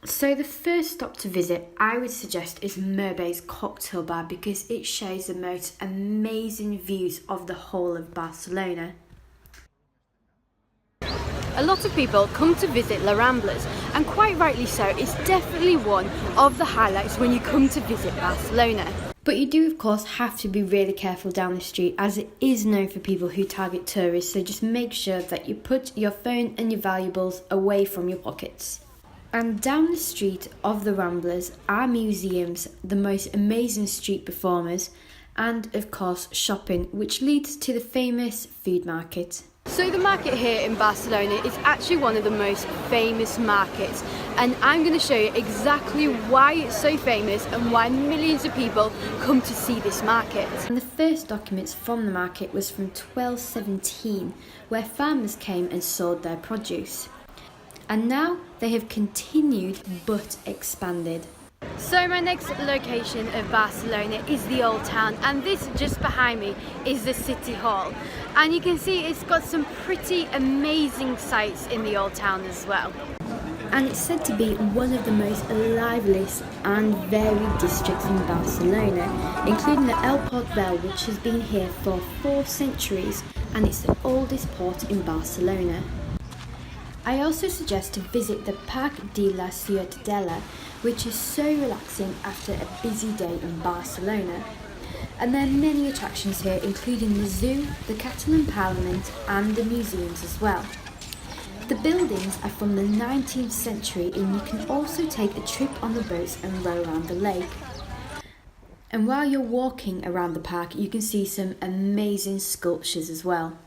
So the first stop to visit I would suggest is Mercat's cocktail bar because it shows the most amazing views of the whole of Barcelona. A lot of people come to visit La Ramblas, and quite rightly so. It's definitely one of the highlights when you come to visit Barcelona. But you do of course have to be really careful down the street as it is known for people who target tourists, so just make sure that you put your phone and your valuables away from your pockets. And down the street of the Ramblas are museums, the most amazing street performers, and of course shopping, which leads to the famous food market. So the market here in Barcelona is actually one of the most famous markets, and I'm going to show you exactly why it's so famous and why millions of people come to see this market. And the first documents from the market was from 1217, where farmers came and sold their produce. And now they have continued but expanded. So my next location of Barcelona is the Old Town, and this just behind me is the City Hall. And you can see it's got some pretty amazing sights in the Old Town as well. And it's said to be one of the most liveliest and varied districts in Barcelona, including the El Port Vell, which has been here for 4 centuries, and it's the oldest port in Barcelona. I also suggest to visit the Parc de la Ciutadella, which is so relaxing after a busy day in Barcelona. And there are many attractions here, including the zoo, the Catalan Parliament, and the museums as well. The buildings are from the 19th century, and you can also take a trip on the boats and row around the lake. And while you're walking around the park, you can see some amazing sculptures as well.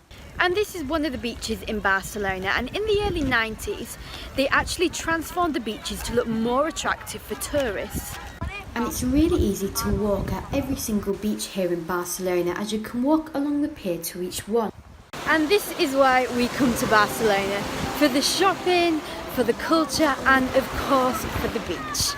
And this is one of the beaches in Barcelona, and in the early 90s they actually transformed the beaches to look more attractive for tourists. And it's really easy to walk at every single beach here in Barcelona, as you can walk along the pier to each one. And this is why we come to Barcelona, for the shopping, for the culture, and of course for the beach.